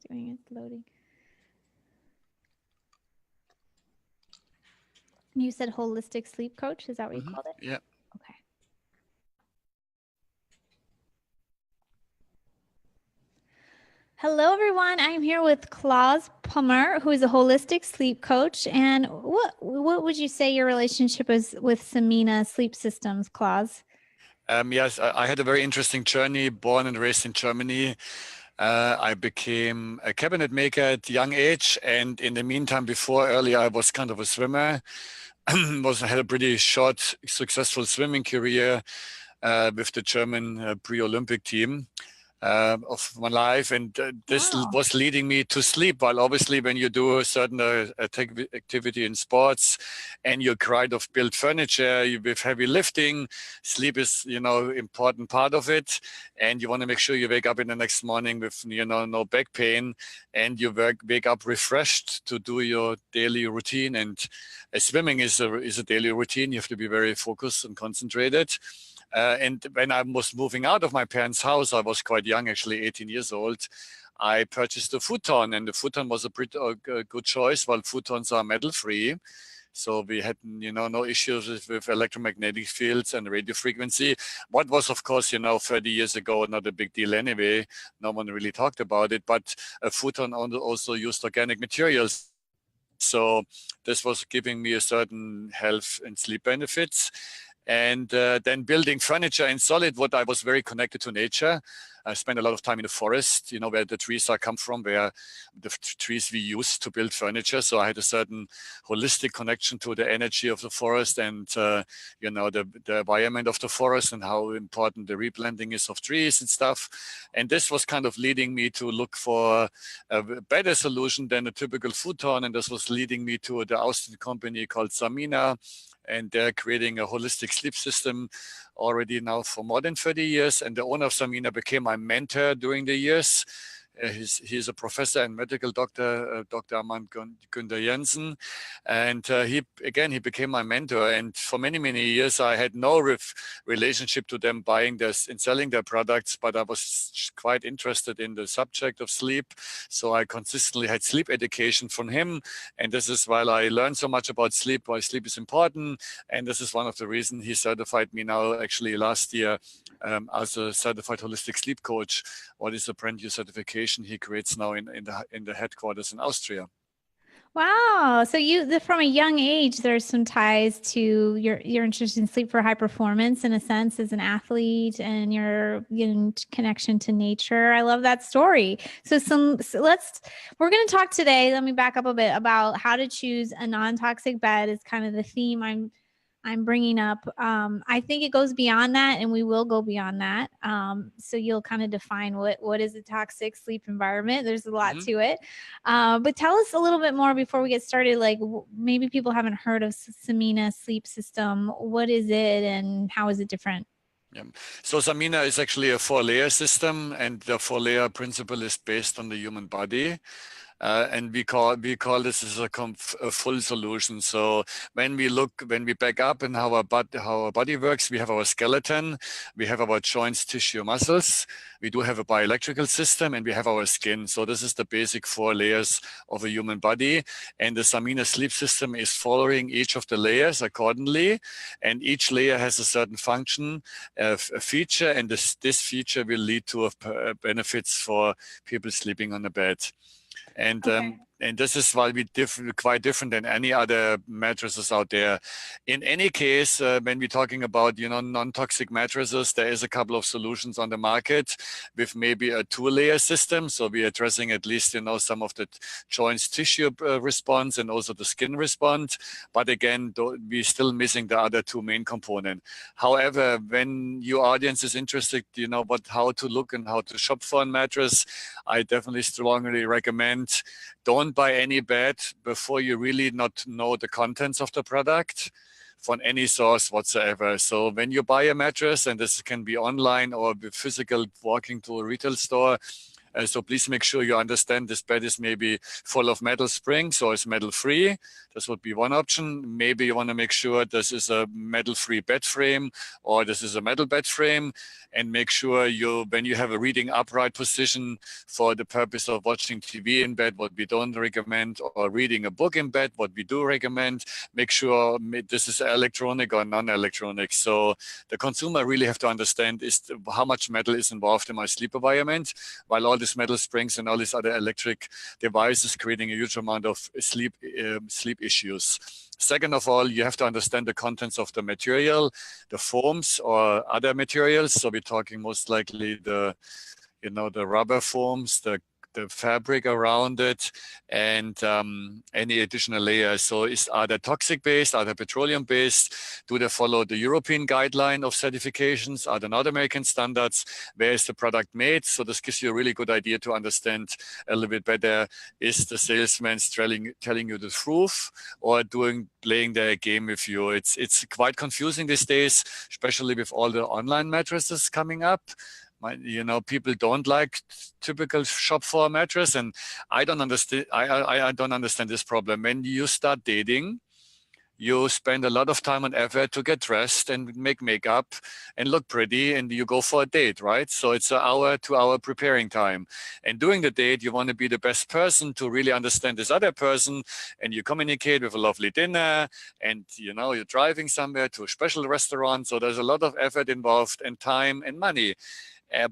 doing is loading. You said holistic sleep coach. Is that what you called it? Yeah. Okay. Hello, everyone. I'm here with Claus Pummer, who is a holistic sleep coach. And what would you say your relationship is with Salina Sleep Systems, Claus? Yes, I had a very interesting journey. Born and raised in Germany. I became a cabinet maker at a young age, and in the meantime, earlier, I was kind of a swimmer. Had a pretty short, successful swimming career with the German pre-Olympic team of my life, and this was leading me to sleep. While obviously, when you do a certain activity in sports, and you kind of build furniture with heavy lifting, sleep is important part of it, and you want to make sure you wake up in the next morning with no back pain, and you wake up refreshed to do your daily routine. And swimming is a daily routine. You have to be very focused and concentrated. And when I was moving out of my parents' house, I was quite young, actually 18 years old. I purchased a futon, and the futon was a pretty good choice, while futons are metal-free. So we had, no issues with electromagnetic fields and radio frequency. What was, of course, 30 years ago, not a big deal anyway. No one really talked about it. But a futon also used organic materials. So this was giving me a certain health and sleep benefits. And then building furniture in solid wood, I was very connected to nature. I spent a lot of time in the forest, where the trees come from, where the trees we use to build furniture. So I had a certain holistic connection to the energy of the forest and, the environment of the forest and how important the replanting is of trees and stuff. And this was kind of leading me to look for a better solution than a typical futon. And this was leading me to the Austrian company called Salina. And they're creating a holistic sleep system already now for more than 30 years. And the owner of Salina became my mentor during the years. He's a professor and medical doctor, Dr. Armand Günther Jensen. And he became my mentor. And for many, many years, I had no relationship to them buying this and selling their products, but I was quite interested in the subject of sleep. So I consistently had sleep education from him. And this is while I learned so much about sleep, why sleep is important. And this is one of the reasons he certified me now, actually last year, as a certified holistic sleep coach. What is a brand new certification he creates now in the headquarters in Austria. Wow. So from a young age, there's some ties to your interest in sleep for high performance in a sense as an athlete and your connection to nature. I love that story. So we're going to talk today. Let me back up a bit about how to choose a non-toxic bed is kind of the theme I'm bringing up. I think it goes beyond that, and we will go beyond that. So you'll kind of define what is a toxic sleep environment. There's a lot to it. But tell us a little bit more before we get started. Like maybe people haven't heard of Salina Sleep System. What is it and how is it different? Yeah. So Salina is actually a 4-layer system, and the 4-layer principle is based on the human body. And we call this as a full solution. So when we back up and how our body works, we have our skeleton, we have our joints, tissue, muscles, we do have a bioelectrical system, and we have our skin. So this is the basic 4 layers of a human body. And the Salina Sleep System is following each of the layers accordingly. And each layer has a certain function, a feature, and this feature will lead to benefits for people sleeping on the bed. And and this is why we quite different than any other mattresses out there. In any case, when we're talking about non-toxic mattresses, there is a couple of solutions on the market with maybe a 2-layer system. So we're addressing at least some of the joints, tissue response and also the skin response. But again, we're still missing the other 2 main components. However, when your audience is interested, how to look and how to shop for a mattress, I definitely strongly recommend don't buy any bed before you really not know the contents of the product from any source whatsoever. So when you buy a mattress, and this can be online or physical walking to a retail store, so please make sure you understand this bed is maybe full of metal springs or it's metal free. This would be one option. Maybe you want to make sure this is a metal-free bed frame or this is a metal bed frame, and make sure when you have a reading upright position for the purpose of watching TV in bed, what we don't recommend, or reading a book in bed, what we do recommend, make sure this is electronic or non-electronic. So the consumer really have to understand how much metal is involved in my sleep environment, while all these metal springs and all these other electric devices creating a huge amount of sleep issues. Second of all, you have to understand the contents of the material, the foams or other materials. So we're talking most likely the rubber foams, the fabric around it, and any additional layers. So are they toxic based? Are they petroleum based? Do they follow the European guideline of certifications? Are they not American standards? Where is the product made? So this gives you a really good idea to understand a little bit better. Is the salesman telling you the truth or playing their game with you? It's quite confusing these days, especially with all the online mattresses coming up. People don't like typical shop for a mattress, and I don't understand. I don't understand this problem. When you start dating, you spend a lot of time and effort to get dressed and make makeup and look pretty, and you go for a date, right? So it's an hour, 2 hour preparing time. And during the date, you want to be the best person to really understand this other person, and you communicate with a lovely dinner, and you're driving somewhere to a special restaurant. So there's a lot of effort involved and time and money.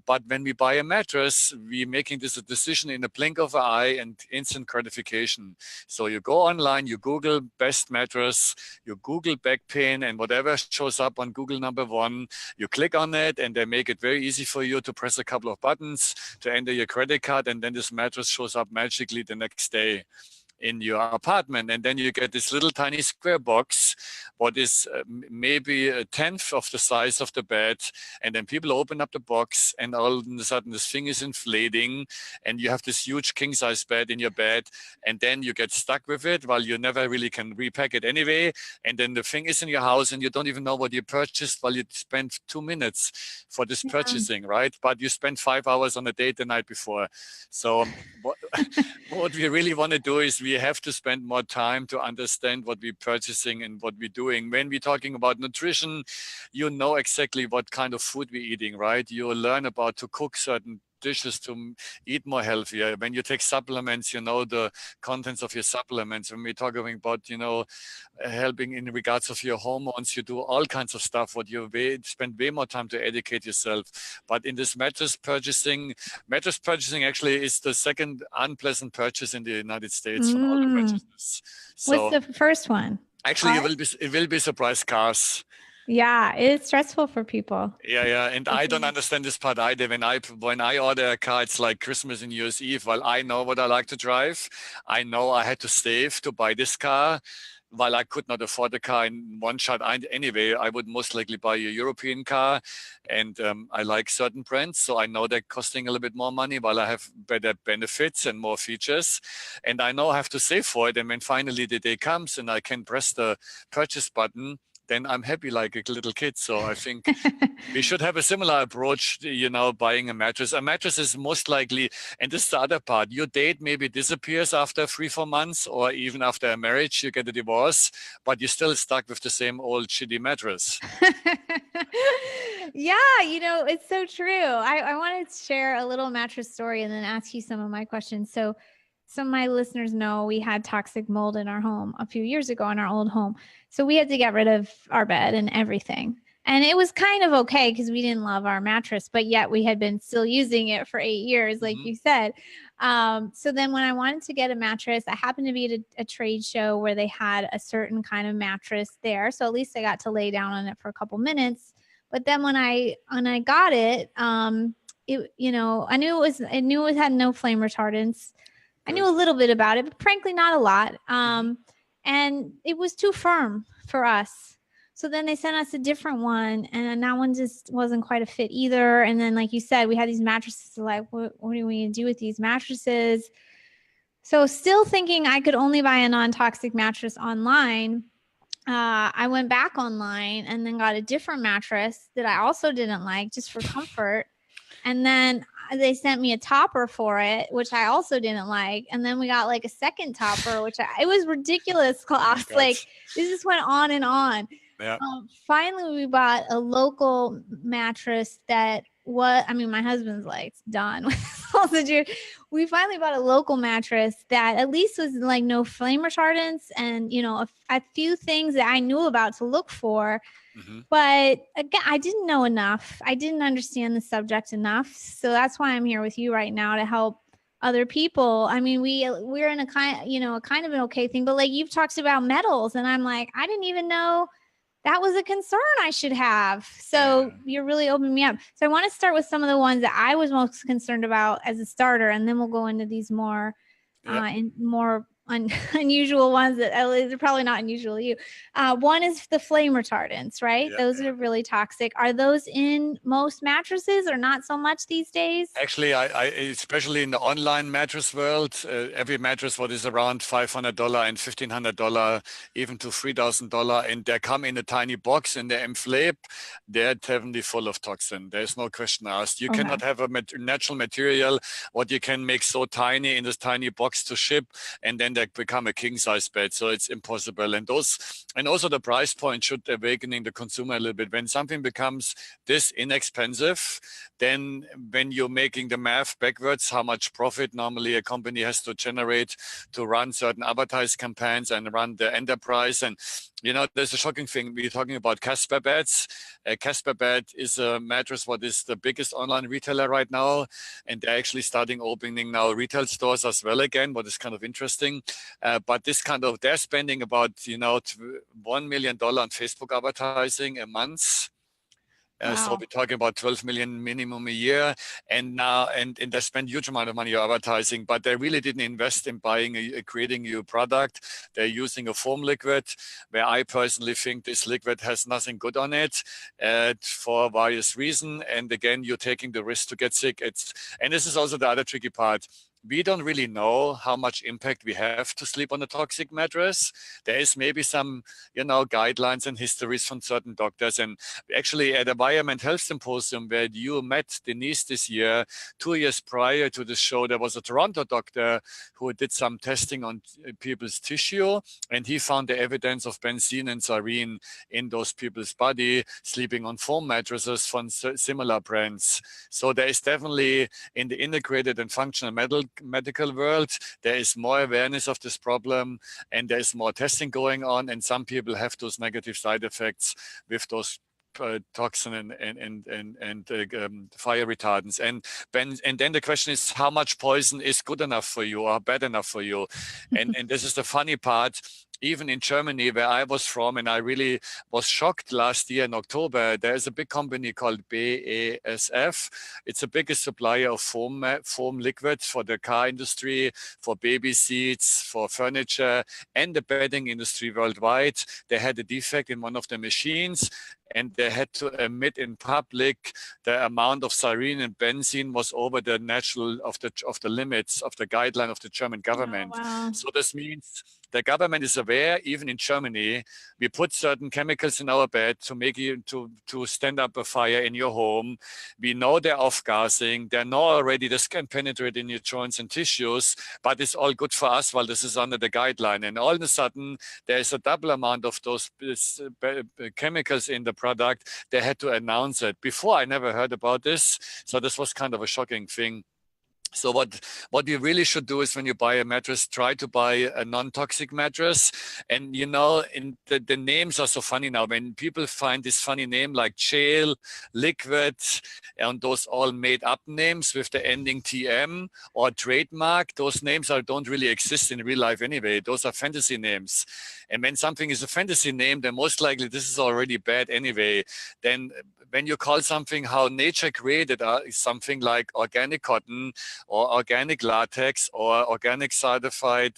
But when we buy a mattress, we're making this a decision in a blink of an eye and instant gratification. So you go online, you Google best mattress, you Google back pain, and whatever shows up on Google #1, you click on it, and they make it very easy for you to press a couple of buttons to enter your credit card, and then this mattress shows up magically the next day in your apartment. And then you get this little tiny square box, what is maybe 1/10 of the size of the bed. And then people open up the box, and all of a sudden this thing is inflating, and you have this huge king size bed in your bed. And then you get stuck with it while you never really can repack it anyway. And then the thing is in your house, and you don't even know what you purchased while you spent 2 minutes for this purchasing, right? But you spent 5 hours on a date the night before. So what we really want to do is we have to spend more time to understand what we're purchasing and what we're doing. When we're talking about nutrition, you know exactly what kind of food we're eating, right? You learn about to cook certain dishes to eat more healthier. When you take supplements, you know the contents of your supplements. When we're talking about, helping in regards of your hormones, you do all kinds of stuff, what you spend way more time to educate yourself. But in this mattress purchasing actually is the second unpleasant purchase in the United States from all the purchases. So what's the first one? Actually, it will be surprise cars. Yeah, it's stressful for people. Yeah. And I don't understand this part either. When I order a car, it's like Christmas and New Year's Eve. Well, I know what I like to drive. I know I had to save to buy this car. While I could not afford a car in one shot anyway, I would most likely buy a European car. And I like certain brands, so I know they're costing a little bit more money while I have better benefits and more features. And I know I have to save for it. And when finally the day comes and I can press the purchase button, then I'm happy like a little kid. So I think we should have a similar approach, buying a mattress. A mattress is most likely, and this is the other part, your date maybe disappears after 3-4 months, or even after a marriage, you get a divorce, but you're still stuck with the same old shitty mattress. Yeah, it's so true. I want to share a little mattress story and then ask you some of my questions. So some of my listeners know we had toxic mold in our home a few years ago in our old home. So we had to get rid of our bed and everything. And it was kind of okay because we didn't love our mattress, but yet we had been still using it for 8 years, like you said. So then when I wanted to get a mattress, I happened to be at a trade show where they had a certain kind of mattress there. So at least I got to lay down on it for a couple minutes. But then when I got it, I knew it had no flame retardants. I knew a little bit about it, but frankly, not a lot. And it was too firm for us. So then they sent us a different one, and that one just wasn't quite a fit either. And then, like you said, we had these mattresses. Like, what do we do with these mattresses? So still thinking I could only buy a non-toxic mattress online, I went back online and then got a different mattress that I also didn't like just for comfort. And then they sent me a topper for it, which I also didn't like. And then we got like a second topper, which it was ridiculous, Claus. God. Like this just went on and on. Yeah. Finally, we bought a local mattress that I mean, my husband's like, it's done with all the juice. We finally bought a local mattress that at least was like no flame retardants and, you know, a few things that I knew about to look for. Mm-hmm. But again, I didn't know enough. I didn't understand the subject enough. So that's why I'm here with you right now to help other people. I mean, we're in a kind of an okay thing, but like you've talked about metals, and I'm like, I didn't even know that was a concern I should have. So you're really opening me up. So I want to start with some of the ones that I was most concerned about as a starter, and then we'll go into these more and more unusual ones that are probably not unusual to you. One is the flame retardants, right? Those are really toxic. Are those in most mattresses or not so much these days? Actually, I especially in the online mattress world, every mattress what is around $500 and $1,500, even to $3,000, and they come in a tiny box and they inflate, they're definitely full of toxin. There's no question asked. You cannot have a natural material what you can make so tiny in this tiny box to ship, and then they become a king size bed. So it's impossible. And also the price point should awakening the consumer a little bit. When something becomes this inexpensive, then when you're making the math backwards, how much profit normally a company has to generate to run certain advertising campaigns and run the enterprise. And you know, there's a shocking thing. We're talking about Casper beds. Casper bed is a mattress what is the biggest online retailer right now, and they're actually starting opening now retail stores as well again, what is kind of interesting. But this kind of, they're spending about, you know, $1 million on Facebook advertising a month. So we're talking about 12 million minimum a year, and they spend huge amount of money on advertising, but they really didn't invest in creating a new product. They're using a foam liquid, where I personally think this liquid has nothing good on it for various reasons. And again, you're taking the risk to get sick. And this is also the other tricky part. We don't really know how much impact we have to sleep on a toxic mattress. There is maybe some, you know, guidelines and histories from certain doctors. And actually at Environment Health Symposium, where you met Denise this year, 2 years prior to the show, there was a Toronto doctor who did some testing on people's tissue, and he found the evidence of benzene and styrene in those people's body sleeping on foam mattresses from similar brands. So there is definitely, in the integrated and functional medical world, there is more awareness of this problem, and there is more testing going on, and some people have those negative side effects with those toxin and fire retardants. And then the question is, how much poison is good enough for you or bad enough for you? And this is the funny part. Even in Germany, where I was from, and I really was shocked last year in October, there is a big company called BASF. It's the biggest supplier of foam liquids for the car industry, for baby seats, for furniture, and the bedding industry worldwide. They had a defect in one of the machines, and they had to admit in public the amount of styrene and benzene was over the natural of the limits of the guideline of the German government. Oh, wow. So this means the government is aware. Even in Germany, we put certain chemicals in our bed to make you to stand up a fire in your home. We know they're off-gassing. They know already this can penetrate in your joints and tissues, but it's all good for us while this is under the guideline. And all of a sudden, there's a double amount of those chemicals in the product. They had to announce it. Before, I never heard about this. So this was kind of a shocking thing. So what you really should do is, when you buy a mattress, try to buy a non-toxic mattress. And you know, the names are so funny now. When people find this funny name like Gel, Liquid, and those all made up names with the ending TM or trademark, those names don't really exist in real life anyway. Those are fantasy names. And when something is a fantasy name, then most likely this is already bad anyway. Then when you call something how nature created something like organic cotton, or organic latex or organic certified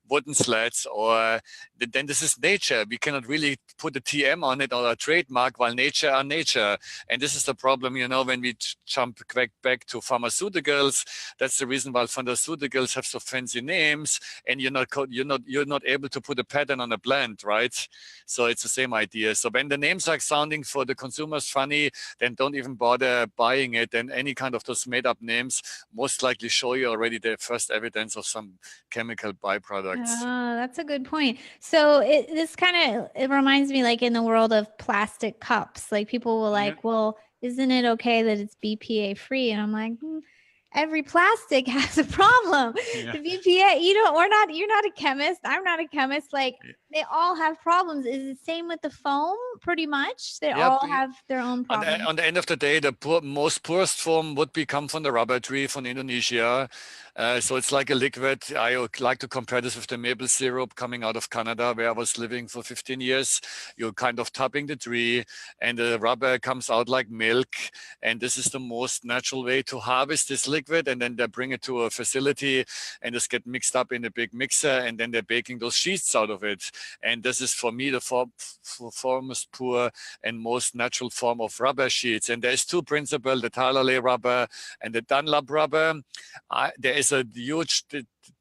wooden slats, or then this is nature. We cannot really put a TM on it or a trademark, while nature are nature. And this is the problem, when we jump back to pharmaceuticals. That's the reason why pharmaceuticals have so fancy names, and you're not able to put a pattern on a blend, right? So it's the same idea. So when the names are sounding for the consumers funny, then don't even bother buying it. And any kind of those made up names most likely show you already the first evidence of some chemical byproducts. Oh, that's a good point. So this kind of, it reminds me, like in the world of plastic cups, like people will like, well, isn't it okay that it's BPA free? And I'm like, every plastic has a problem. Yeah. The BPA, you're not a chemist. I'm not a chemist. Like they all have problems. Is it the same with the foam? Pretty much. They all have their own problems. On the end of the day, the most purest form would come from the rubber tree from Indonesia. So it's like a liquid. I like to compare this with the maple syrup coming out of Canada, where I was living for 15 years. You're kind of tapping the tree, and the rubber comes out like milk. And this is the most natural way to harvest this liquid. And then they bring it to a facility, and this get mixed up in a big mixer, and then they're baking those sheets out of it. And this is, for me, the most pure and most natural form of rubber sheets. And there's two principles: the Tylalay rubber and the Dunlab rubber. There is a huge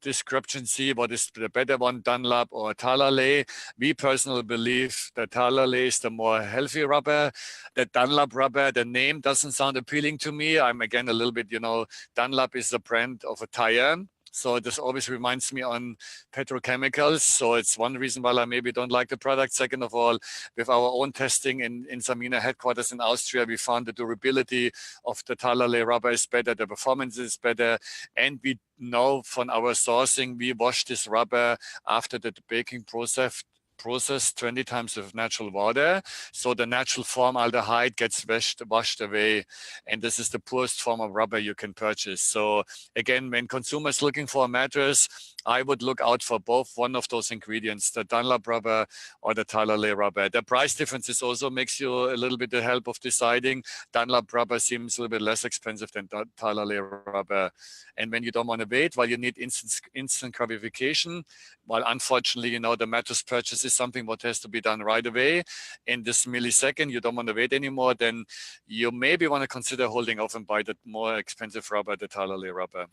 discrepancy. What is the better one, Dunlab or Tylalay? We personally believe that Tylalay is the more healthy rubber. The Dunlab rubber, the name doesn't sound appealing to me. I'm again a little bit, Dunlab is the brand of a tire. So this always reminds me on petrochemicals. So it's one reason why I maybe don't like the product. Second of all, with our own testing in Salina headquarters in Austria, we found the durability of the Tylalay rubber is better, the performance is better, and we know from our sourcing, we wash this rubber after the baking process 20 times with natural water. So the natural formaldehyde gets washed away. And this is the purest form of rubber you can purchase. So again, when consumers looking for a mattress, I would look out for both one of those ingredients, the Dunlop rubber or the Tylalay rubber. The price differences also makes you a little bit the help of deciding. Dunlop rubber seems a little bit less expensive than Tylalay rubber. And when you don't want to wait, while you need instant gratification, while unfortunately, the mattress purchase is something what has to be done right away in this millisecond, you don't want to wait anymore, then you maybe want to consider holding off and buy the more expensive rubber, the Tylalay rubber.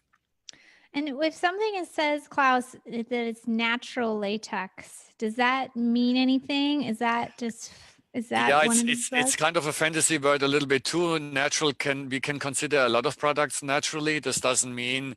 And if something says, Klaus, that it's natural latex, does that mean anything? Is that it's kind of a fantasy word a little bit too. Natural we can consider a lot of products naturally. This doesn't mean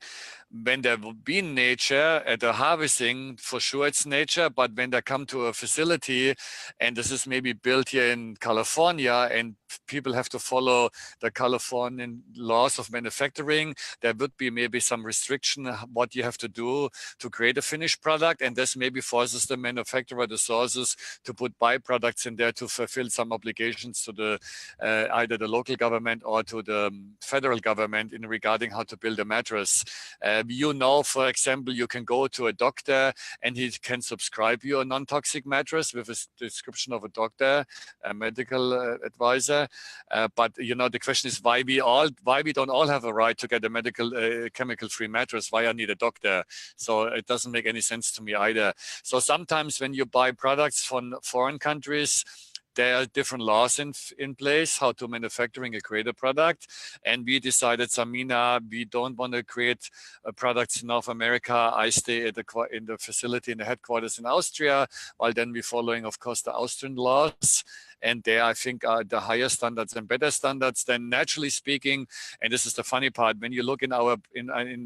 when there will be nature at the harvesting, for sure it's nature, but when they come to a facility, and this is maybe built here in California, and people have to follow the Californian laws of manufacturing, there would be maybe some restriction what you have to do to create a finished product, and this maybe forces the manufacturer, the sources, to put byproducts in there to fulfill some obligations to the either the local government or to the federal government in regarding how to build a mattress. For example, you can go to a doctor and he can subscribe you a non-toxic mattress with a description of a doctor, a medical advisor. But the question is why we don't all have a right to get a medical chemical-free mattress. Why I need a doctor? So it doesn't make any sense to me either. So sometimes when you buy products from foreign countries, there are different laws in place how to manufacturing a create a product. And we decided, Samina, we don't want to create products in North America. I stay in the facility in the headquarters in Austria, while then we're following, of course, the Austrian laws. And there, I think, are the higher standards and better standards than naturally speaking. And this is the funny part. When you look in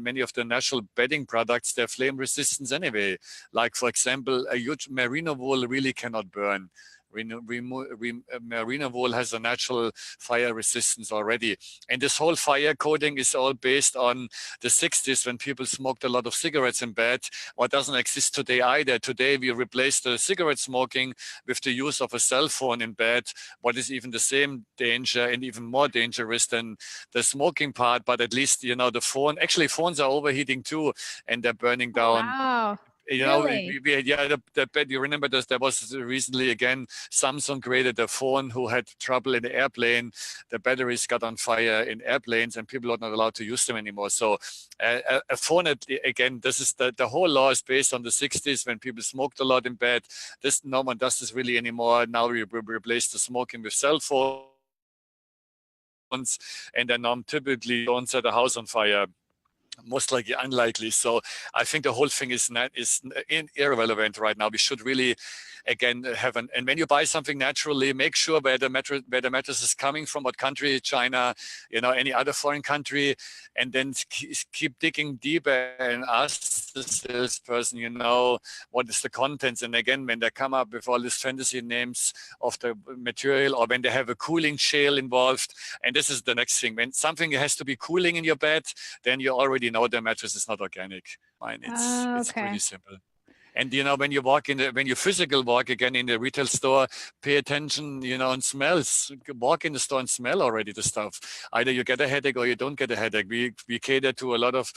many of the natural bedding products, they're flame resistance anyway. Like, for example, a huge merino wool really cannot burn. Merino wool has a natural fire resistance already. And this whole fire coding is all based on the 60s when people smoked a lot of cigarettes in bed. What doesn't exist today either. Today we replaced the cigarette smoking with the use of a cell phone in bed, what is even the same danger and even more dangerous than the smoking part. But at least, the phone, actually phones are overheating too, and they're burning down. Wow. You know, Really? the bed, you remember this, there was recently again, Samsung created a phone who had trouble in the airplane. The batteries got on fire in airplanes and people are not allowed to use them anymore. So a phone, again, this is the whole law is based on the 60s when people smoked a lot in bed. No one does this really anymore. Now we replace the smoking with cell phones, and then typically don't set a house on fire. Most likely unlikely. So I think the whole thing is irrelevant right now. We should really, again, and when you buy something naturally, make sure where the mattress is coming from, what country, China, any other foreign country, and then keep digging deeper and ask the salesperson, what is the contents. And again, when they come up with all these fantasy names of the material, or when they have a cooling shell involved, and this is the next thing, when something has to be cooling in your bed, then you already know the mattress is not organic. Fine, it's pretty simple. And when you when you physical walk again in the retail store, pay attention, and smells. Walk in the store and smell already the stuff. Either you get a headache or you don't get a headache. We cater to a lot of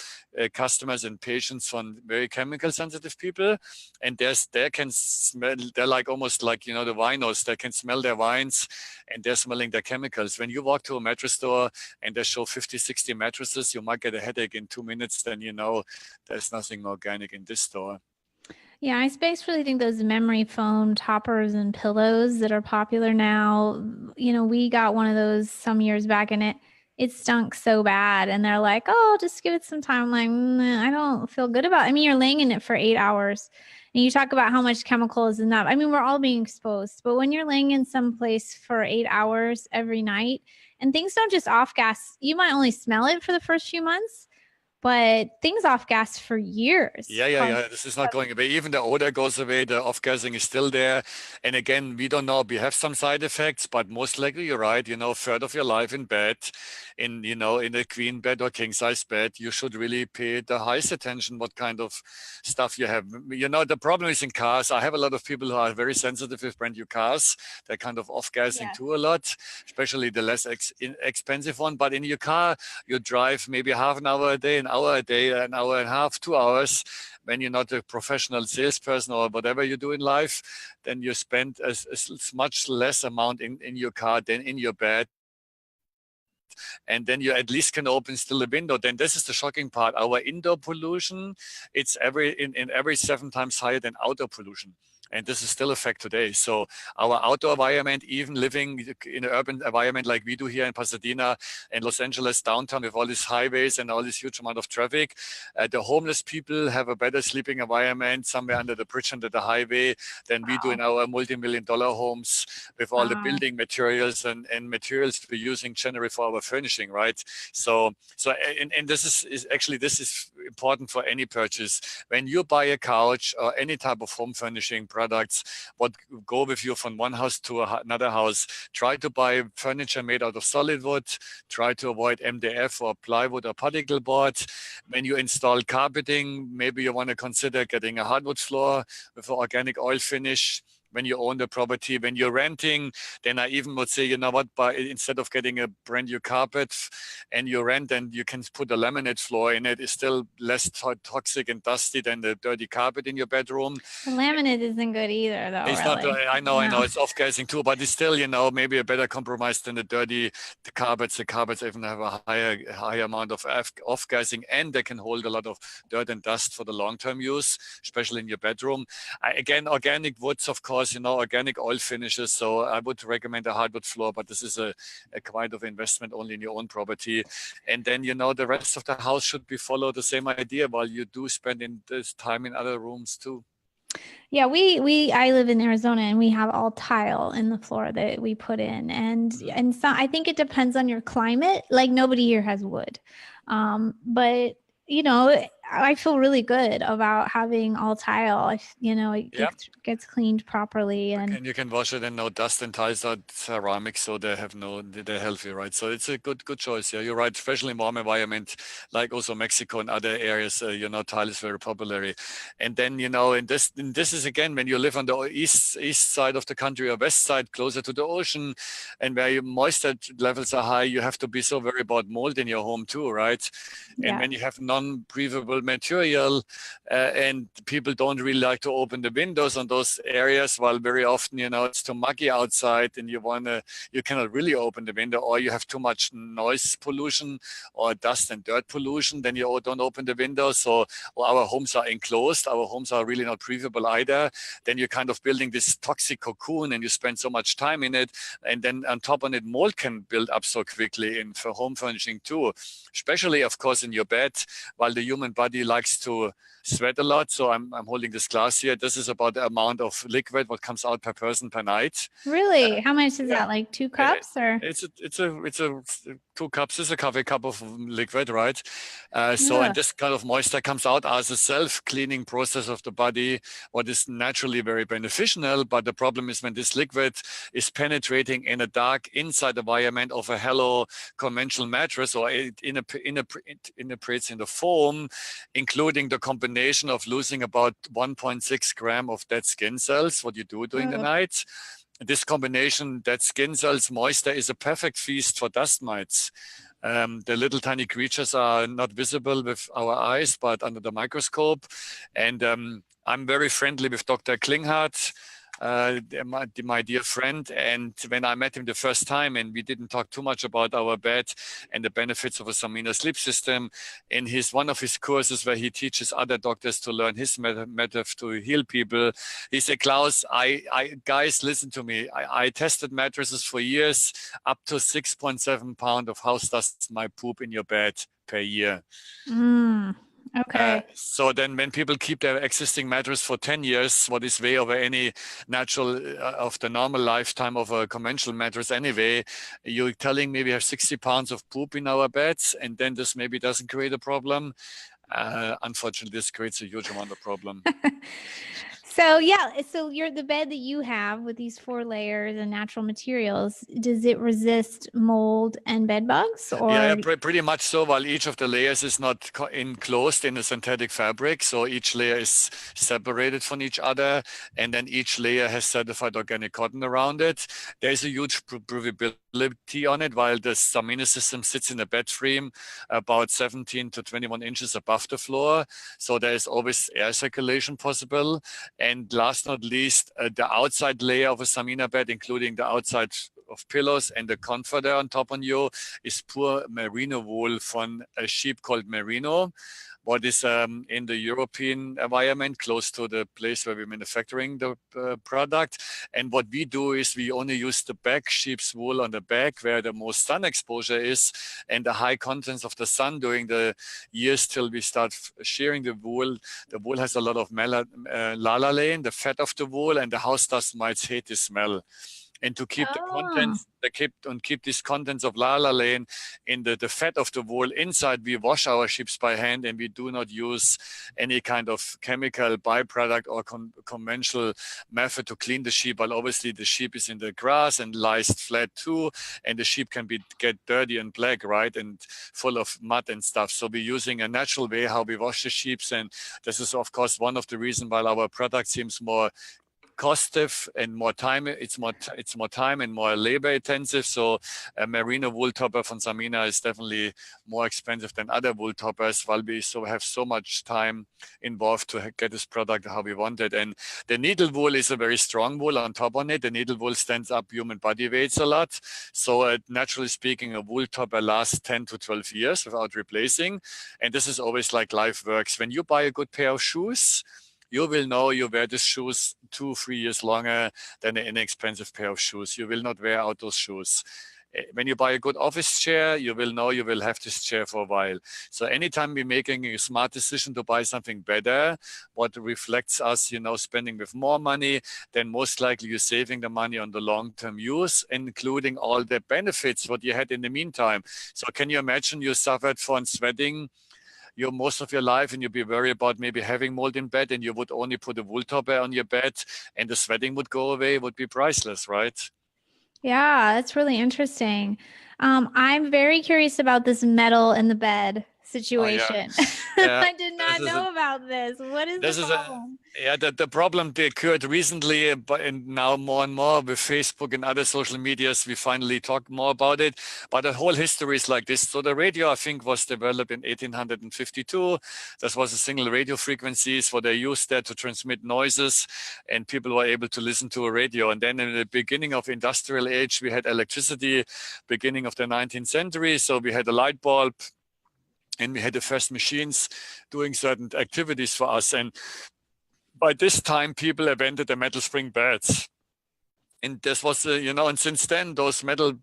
customers and patients from very chemical sensitive people, and they can smell. They're like almost like the winos. They can smell their wines, and they're smelling their chemicals. When you walk to a mattress store and they show 50, 60 mattresses, you might get a headache in 2 minutes. Then there's nothing organic in this store. Yeah, I especially think those memory foam toppers and pillows that are popular now, we got one of those some years back and it stunk so bad. And they're like, oh, just give it some time. I'm like, I don't feel good about it. I mean, you're laying in it for 8 hours and you talk about how much chemical is in that. I mean, we're all being exposed, but when you're laying in some place for 8 hours every night and things don't just off gas, you might only smell it for the first few months, but things off gas for years. Yeah. This is not going away. Even the odor goes away. The off gassing is still there. And again, we don't know. We have some side effects, but most likely you're right. Third of your life in bed, in a queen bed or king size bed, you should really pay the highest attention what kind of stuff you have. The problem is in cars. I have a lot of people who are very sensitive with brand new cars. They're kind of off gassing too a lot, especially the less expensive one. But in your car, you drive maybe half an hour a day, an hour a day, an hour and a half, 2 hours. When you're not a professional salesperson or whatever you do in life, then you spend as much less amount in your car than in your bed. And then you at least can open still the window. Then this is the shocking part. Our indoor pollution, it's every 7 times higher than outdoor pollution. And this is still a fact today. So our outdoor environment, even living in an urban environment like we do here in Pasadena and Los Angeles downtown with all these highways and all this huge amount of traffic, the homeless people have a better sleeping environment somewhere under the bridge, under the highway than we do in our multi-million-dollar homes with all the building materials and materials we're using generally for our furnishing, right? So this is important for any purchase. When you buy a couch or any type of home furnishing products, what go with you from one house to another house, try to buy furniture made out of solid wood, try to avoid MDF or plywood or particle board. When you install carpeting, maybe you want to consider getting a hardwood floor with an organic oil finish. When you own the property, when you're renting, then I even would say, instead of getting a brand new carpet and you rent and you can put a laminate floor in it, it's still less toxic and dusty than the dirty carpet in your bedroom. The laminate isn't good either, though. It's really. not. I know. It's off-gassing too, but it's still, maybe a better compromise than the carpets. The carpets even have a higher amount of off-gassing, and they can hold a lot of dirt and dust for the long-term use, especially in your bedroom. Again, organic woods, of course. Organic oil finishes. So I would recommend a hardwood floor, but this is a kind of investment only in your own property. And then, the rest of the house should be follow the same idea while you do spend in this time in other rooms too. Yeah, I live in Arizona and we have all tile in the floor that we put in. And so I think it depends on your climate. Like nobody here has wood. But I feel really good about having all tile. It gets cleaned properly, and you can wash it, and no dust, and tiles are ceramic, so they're healthy, right? So it's a good choice. Yeah, you're right. Especially in warm environment like also Mexico and other areas, tile is very popular. And then and this is again when you live on the east side of the country or west side, closer to the ocean, and where your moisture levels are high, you have to be so worried about mold in your home too, right? Yeah. And when you have non-breathable breathable material, and people don't really like to open the windows on those areas. While very often, it's too muggy outside, and you cannot really open the window, or you have too much noise pollution or dust and dirt pollution. Then you don't open the window. So our homes are enclosed. Our homes are really not breathable either. Then you're kind of building this toxic cocoon, and you spend so much time in it, and then on top of it, mold can build up so quickly in for home furnishing too, especially of course in your bed, while the human body likes to sweat a lot. So I'm holding this glass here. This is about the amount of liquid what comes out per person per night. Really? How much is Yeah. that? Like 2 cups or? It's a 2 cups is a coffee cup of liquid, right? So Yeah. and this kind of moisture comes out as a self-cleaning process of the body, what is naturally very beneficial. But the problem is when this liquid is penetrating in a dark inside environment of a hollow conventional mattress, or it integrates in the foam, including the combination of losing about 1.6 gram of dead skin cells, what you do during the night. This combination, dead skin cells, moisture, is a perfect feast for dust mites. The little tiny creatures are not visible with our eyes, but under the microscope. And I'm very friendly with Dr. Klinghardt, my dear friend. And when I met him the first time, and we didn't talk too much about our bed and the benefits of a Salina Sleep System, in one of his courses where he teaches other doctors to learn his method to heal people, he said, Klaus, guys, listen to me. I tested mattresses for years, up to 6.7 pounds of house dust might poop in your bed per year. Okay. So then when people keep their existing mattress for 10 years, what is way over any natural of the normal lifetime of a conventional mattress anyway, you're telling me we have 60 pounds of poop in our beds, and then this maybe doesn't create a problem. Unfortunately, this creates a huge amount of problem. So the bed that you have with these 4 layers and natural materials, does it resist mold and bed bugs? Or Yeah, pretty much so. While each of the layers is not enclosed in a synthetic fabric, so each layer is separated from each other, and then each layer has certified organic cotton around it. There's a huge breathability on it, while the Salina system sits in a bed frame about 17 to 21 inches above the floor. So there is always air circulation possible. And last not least, the outside layer of a Salina bed, including the outside of pillows and the comforter on top on you, is pure merino wool from a sheep called merino, what is in the European environment, close to the place where we're manufacturing the product. And what we do is we only use the back sheep's wool on the back, where the most sun exposure is, and the high contents of the sun during the years till we start shearing the wool. The wool has a lot of lalalain, the fat of the wool, and the house dust mites hate the smell. And to keep the contents, keep these contents of lalalain in the fat of the wool inside, we wash our sheeps by hand, and we do not use any kind of chemical byproduct or conventional method to clean the sheep. But obviously the sheep is in the grass and lies flat too, and the sheep can get dirty and black, right, and full of mud and stuff. So we're using a natural way how we wash the sheep, and this is of course one of the reasons why our product seems more costive and more time. It's more time and more labor intensive. So a merino wool topper from Salina is definitely more expensive than other wool toppers, while we have so much time involved to get this product how we want it. And the needle wool is a very strong wool on top on it. The needle wool stands up human body weights a lot. So naturally speaking, a wool topper lasts 10 to 12 years without replacing. And this is always like life works. When you buy a good pair of shoes, you will know you wear these shoes 2-3 years longer than an inexpensive pair of shoes. You will not wear out those shoes. When you buy a good office chair, you will know you will have this chair for a while. So anytime we're making a smart decision to buy something better, what reflects us, spending with more money, then most likely you're saving the money on the long-term use, including all the benefits what you had in the meantime. So can you imagine you suffered from sweating most of your life, and you'd be worried about maybe having mold in bed, and you would only put a wool topper on your bed, and the sweating would go away, would be priceless, right? Yeah, that's really interesting. I'm very curious about this metal in the bed. situation. Yeah. I did not know about this. What is the problem? The problem occurred recently, but and now more and more with Facebook and other social medias, we finally talk more about it. But the whole history is like this. So the radio, I think, was developed in 1852. This was a single radio frequencies, what they used there to transmit noises, and people were able to listen to a radio. And then in the beginning of industrial age, we had electricity, beginning of the 19th century. So we had a light bulb, and we had the first machines doing certain activities for us. And by this time, people invented the metal spring beds. And this was, and since then, those metal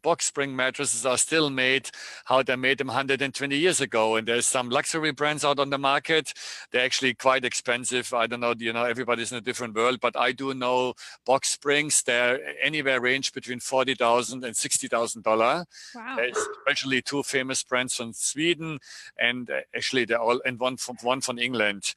box spring mattresses are still made how they made them 120 years ago. And there's some luxury brands out on the market. They're actually quite expensive. I don't know, everybody's in a different world, but I do know box springs. They're anywhere range between $40,000 and $60,000. Wow. There's especially two famous brands from Sweden, and actually they're all, and one from England.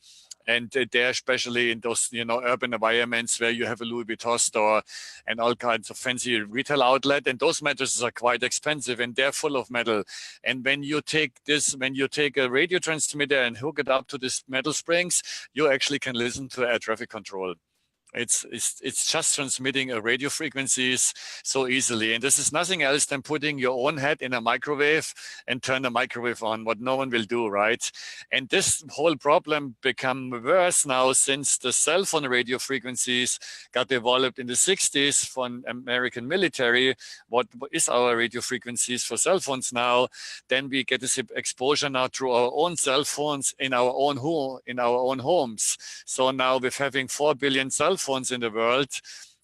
And they're especially in those, urban environments where you have a Louis Vuitton store and all kinds of fancy retail outlet. And those mattresses are quite expensive, and they're full of metal. And when you take a radio transmitter and hook it up to these metal springs, you actually can listen to air traffic control. It's just transmitting a radio frequencies so easily. And this is nothing else than putting your own head in a microwave and turn the microwave on, what no one will do, right? And this whole problem become worse now since the cell phone radio frequencies got developed in the 60s from American military. What is our radio frequencies for cell phones now? Then we get this exposure now through our own cell phones in our own homes. So now with having 4 billion cell phones in the world,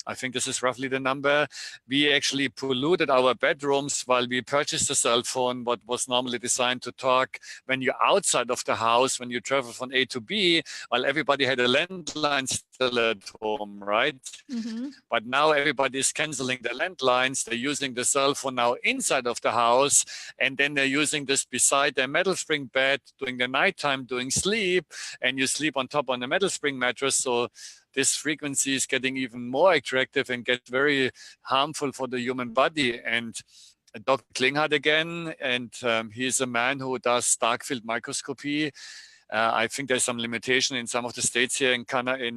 I think this is roughly the number, we actually polluted our bedrooms while we purchased a cell phone, what was normally designed to talk when you're outside of the house, when you travel from A to B, while everybody had a landline still at home, right? Mm-hmm. But now everybody is canceling the landlines. They're using the cell phone now inside of the house, and then they're using this beside their metal spring bed during the nighttime, doing sleep, and you sleep on top on the metal spring mattress. So this frequency is getting even more attractive and get very harmful for the human body. And Dr. Klinghardt again, and he's a man who does Darkfield microscopy. I think there's some limitation in some of the states here in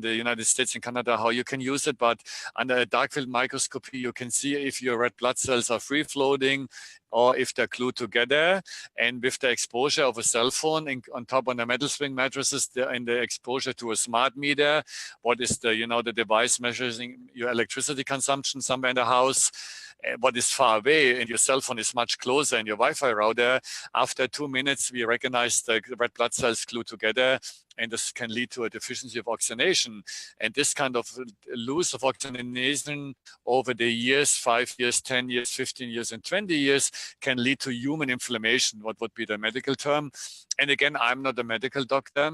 the United States and Canada, how you can use it. But under a Darkfield microscopy, you can see if your red blood cells are free floating or if they're glued together. And with the exposure of a cell phone on top of the metal spring mattresses and the exposure to a smart meter, what is the device measuring your electricity consumption somewhere in the house, what is far away, and your cell phone is much closer, and your Wi-Fi router, after 2 minutes, we recognize the red blood cells glued together, and this can lead to a deficiency of oxygenation. And this kind of loss of oxygenation over the years, 5 years, 10 years, 15 years, and 20 years, can lead to human inflammation, what would be the medical term. And again, I'm not a medical doctor.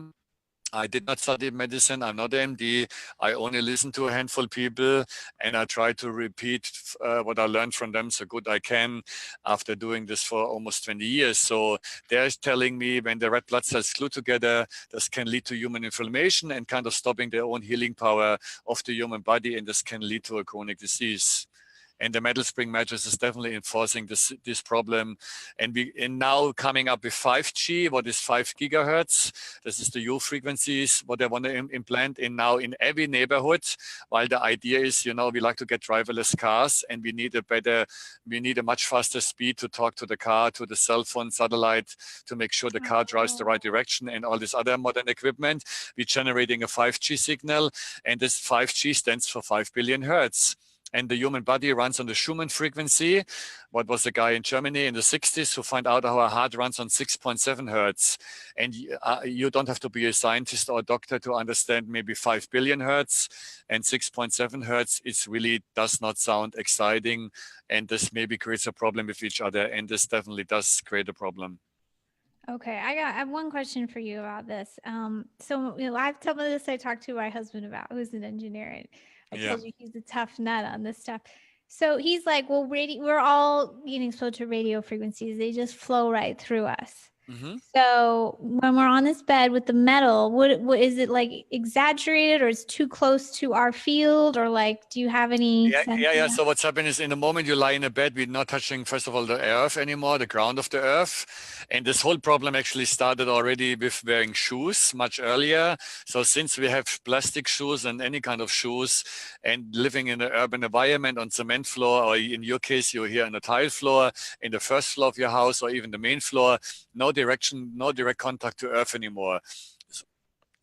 I did not study medicine. I'm not an MD. I only listen to a handful of people, and I try to repeat what I learned from them so good I can after doing this for almost 20 years. So they're telling me when the red blood cells glue together, this can lead to human inflammation and kind of stopping their own healing power of the human body, and this can lead to a chronic disease. And the metal spring mattress is definitely enforcing this problem. And now coming up with 5G, what is 5 gigahertz? This is the U frequencies, what they want to implant in every neighborhood. While the idea is, we like to get driverless cars, and we need a much faster speed to talk to the car, to the cell phone, satellite, to make sure the car drives the right direction, and all this other modern equipment. We're generating a 5G signal, and this 5G stands for 5 billion hertz. And the human body runs on the Schumann frequency. What was a guy in Germany in the 60s who found out how our heart runs on 6.7 hertz. And you don't have to be a scientist or a doctor to understand maybe 5 billion hertz and 6.7 hertz. It really does not sound exciting. And this maybe creates a problem with each other. And this definitely does create a problem. Okay, I have one question for you about this. So I've told this I talked to my husband about, who's an engineer. And I told you he's a tough nut on this stuff. So he's like, well, we're all getting exposed to radio frequencies. They just flow right through us. Mm-hmm. So when we're on this bed with the metal, what is it like exaggerated or is it too close to our field or like, do you have any sense of Yeah. that? So what's happening is in the moment you lie in a bed, we're not touching, first of all, the earth anymore, the ground of the earth. And this whole problem actually started already with wearing shoes much earlier. So since we have plastic shoes and any kind of shoes and living in an urban environment on cement floor, or in your case, you're here on a tile floor, in the first floor of your house, or even the main floor, no direct contact to earth anymore.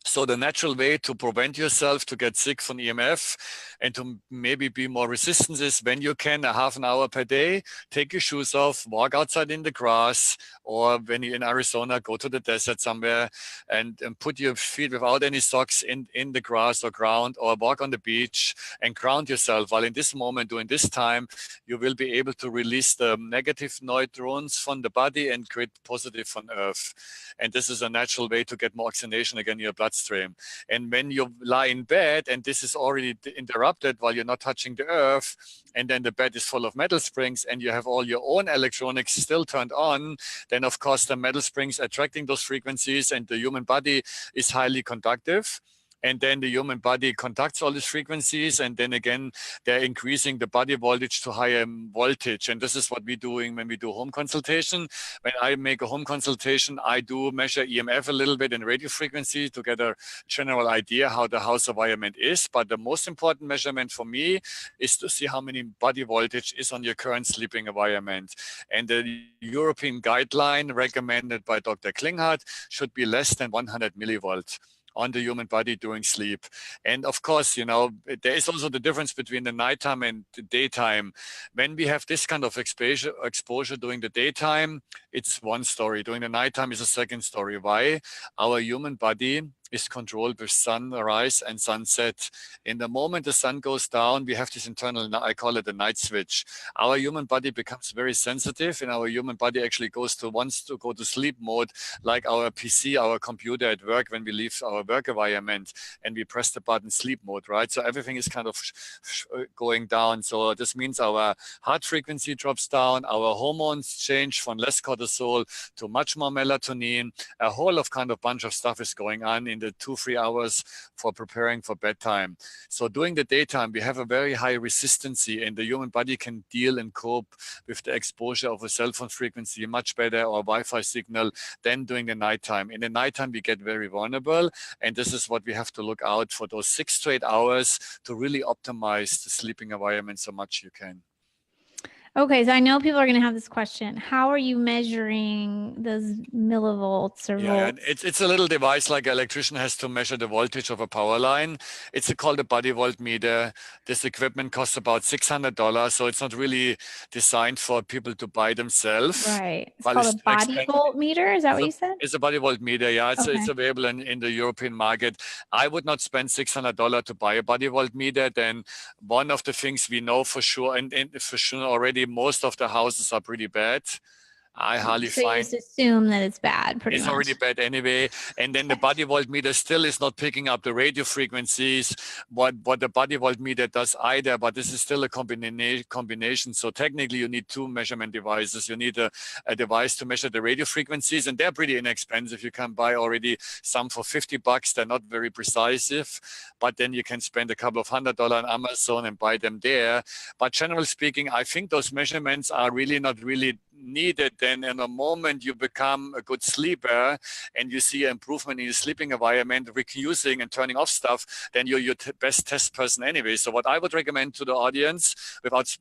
So the natural way to prevent yourself to get sick from EMF and to maybe be more resistant is when you can, a half an hour per day, take your shoes off, walk outside in the grass, or when you're in Arizona, go to the desert somewhere and put your feet without any socks in the grass or ground, or walk on the beach and ground yourself. While in this moment, during this time, you will be able to release the negative neutrons from the body and create positive from earth. And this is a natural way to get more oxygenation again in your bloodstream. And when you lie in bed and this is already interrupted while you're not touching the earth, and then the bed is full of metal springs and you have all your own electronics still turned on, then of course the metal springs attracting those frequencies, and the human body is highly conductive. And then the human body conducts all these frequencies, and then again they're increasing the body voltage to higher voltage. And this is what we're doing when we do home consultation. When I make a home consultation, I do measure EMF a little bit and radio frequency to get a general idea how the house environment is. But the most important measurement for me is to see how many body voltage is on your current sleeping environment. And the European guideline recommended by Dr. Klinghardt should be less than 100 millivolts on the human body during sleep. And of course, you know, there is also the difference between the nighttime and the daytime. When we have this kind of exposure during the daytime, it's one story. During the nighttime is a second story. Why? Our human body is controlled with sunrise and sunset. In the moment the sun goes down, we have this internal, I call it a night switch. Our human body becomes very sensitive, and our human body actually wants to go to sleep mode, like our PC, our computer at work when we leave our work environment and we press the button sleep mode, right? So everything is kind of going down. So this means our heart frequency drops down, our hormones change from less cortisol to much more melatonin. A whole of kind of bunch of stuff is going on in the 2-3 hours for preparing for bedtime. So during the daytime, we have a very high resistancy, and the human body can deal and cope with the exposure of a cell phone frequency much better, or Wi-Fi signal, than during the nighttime. In the nighttime, we get very vulnerable, and this is what we have to look out for, those 6 to 8 hours to really optimize the sleeping environment so much you can. Okay, so I know people are going to have this question. How are you measuring those millivolts or volts? It's a little device like an electrician has to measure the voltage of a power line. It's called a Bodyvolt meter. This equipment costs about $600, so it's not really designed for people to buy themselves. Right. It's called a Bodyvolt meter. Is that what you said? It's a Bodyvolt meter, yeah. It's Okay. available in the European market. I would not spend $600 to buy a Bodyvolt meter. Then one of the things we know for sure, and for sure already, most of the houses are pretty bad. I hardly So you find just assume that it's bad, pretty it's much. already bad anyway. And then the Bodyvolt meter still is not picking up the radio frequencies, what the Bodyvolt meter does either, but this is still a combination. So technically you need 2 measurement devices. You need a device to measure the radio frequencies, and they're pretty inexpensive. You can buy already some for $50. They're not very precise, but then you can spend a couple of $100 on Amazon and buy them there. But generally speaking, I think those measurements are really not really needed. Then in a moment you become a good sleeper and you see improvement in your sleeping environment, recusing and turning off stuff, then you're your best test person anyway. So what I would recommend to the audience, without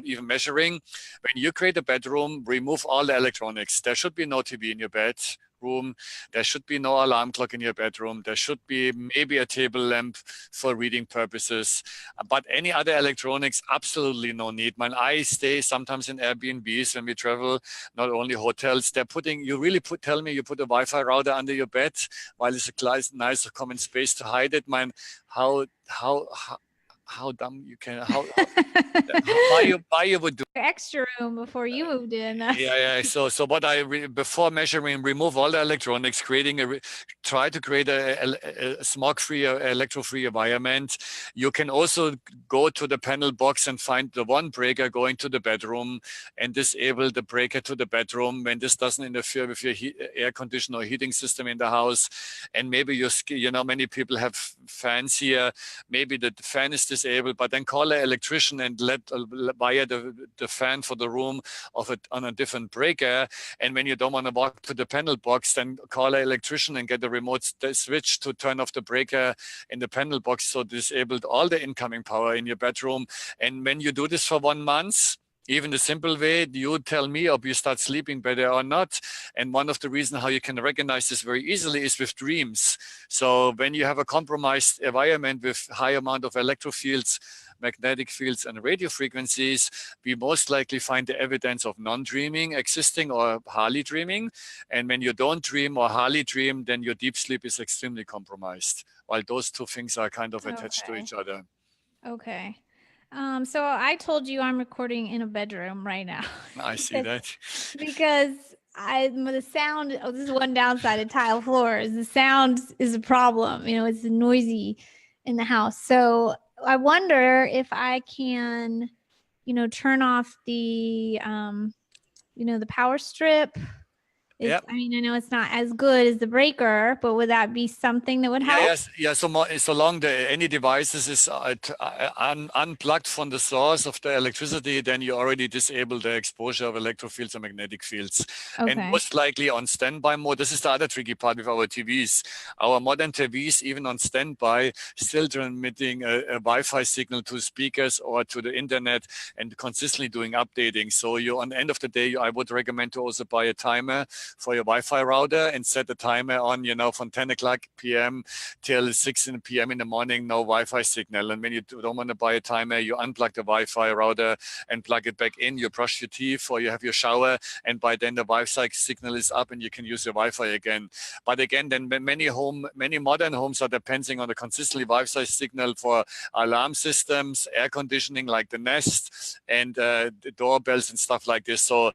even measuring, when you create a bedroom, remove all the electronics. There should be no TV in your bed room. There should be no alarm clock in your bedroom. There should be maybe a table lamp for reading purposes. But any other electronics, absolutely no need. Man, I stay sometimes in Airbnbs when we travel, not only hotels. They're putting, you really tell me you put a Wi-Fi router under your bed while it's a nice common space to hide it. Man, how dumb you can, why you would do extra room before you moved in. yeah. So what before measuring, remove all the electronics, try to create a smog-free, electro-free environment. You can also go to the panel box and find the one breaker going to the bedroom and disable the breaker to the bedroom when this doesn't interfere with your air conditioner or heating system in the house. And maybe many people have fans here. Maybe the fan is disabled, but then call an electrician and wire the fan for the room on a different breaker. And when you don't want to walk to the panel box, then call an electrician and get the remote switch to turn off the breaker in the panel box, so disabled all the incoming power in your bedroom. And when you do this for 1 month, even the simple way, you tell me if you start sleeping better or not. And one of the reasons how you can recognize this very easily is with dreams. So when you have a compromised environment with high amount of electrofields, magnetic fields, and radio frequencies, we most likely find the evidence of non-dreaming existing or Harley dreaming. And when you don't dream or Harley dream, then your deep sleep is extremely compromised, while those two things are kind of attached to each other. Okay. So I told you I'm recording in a bedroom right now. I see that. Because the sound, this is one downside of tile floors. The sound is a problem. It's noisy in the house. So I wonder if I can, turn off the, the power strip. I know it's not as good as the breaker, but would that be something that would help? Yes. So long any devices is unplugged from the source of the electricity, then you already disable the exposure of electrofields and magnetic fields. Okay. And most likely on standby mode. This is the other tricky part with our TVs. Our modern TVs, even on standby, still transmitting a Wi-Fi signal to speakers or to the internet and consistently doing updating. So on the end of the day, I would recommend to also buy a timer for your Wi-Fi router and set the timer on, from 10 o'clock p.m. till 6 p.m. in the morning, no Wi-Fi signal. And when you don't want to buy a timer, you unplug the Wi-Fi router and plug it back in. You brush your teeth or you have your shower, and by then the Wi-Fi signal is up and you can use your Wi-Fi again. But again, then many modern homes are depending on the consistently Wi-Fi signal for alarm systems, air conditioning like the Nest, and the doorbells and stuff like this. So,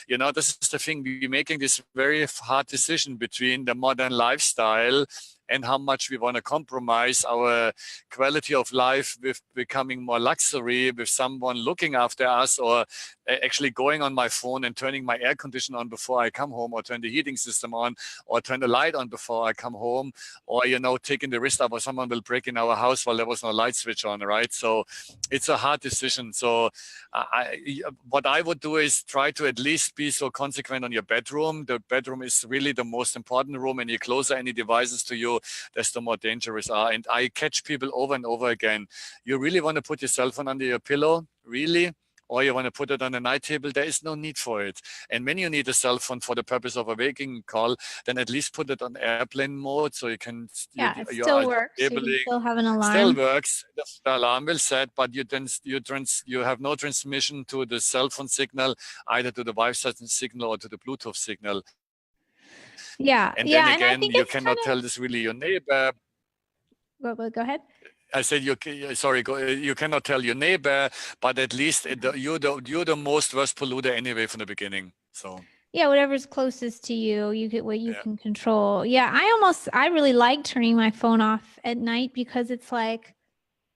this is the thing. We're making this very hard decision between the modern lifestyle and how much we want to compromise our quality of life with becoming more luxury, with someone looking after us, or actually going on my phone and turning my air conditioner on before I come home, or turn the heating system on, or turn the light on before I come home, or, taking the risk of someone will break in our house while there was no light switch on, right? So it's a hard decision. So what I would do is try to at least be so consequent on your bedroom. The bedroom is really the most important room, and the closer any devices to you, desto more dangerous are. And I catch people over and over again. You really want to put your cell phone under your pillow? Really? Or you want to put it on a night table? There is no need for it. And when you need a cell phone for the purpose of a waking call, then at least put it on airplane mode so you can. It still works. You can still have an alarm. Still works. The alarm will set, but you have no transmission to the cell phone signal, either to the Wi-Fi signal or to the Bluetooth signal. Yeah. And then again, you cannot tell this really your neighbor. Go ahead. I said you cannot tell your neighbor, but at least you're the most worst polluter anyway from the beginning. So yeah, whatever's closest to you, you get what you can control. Yeah, I really like turning my phone off at night because it's like,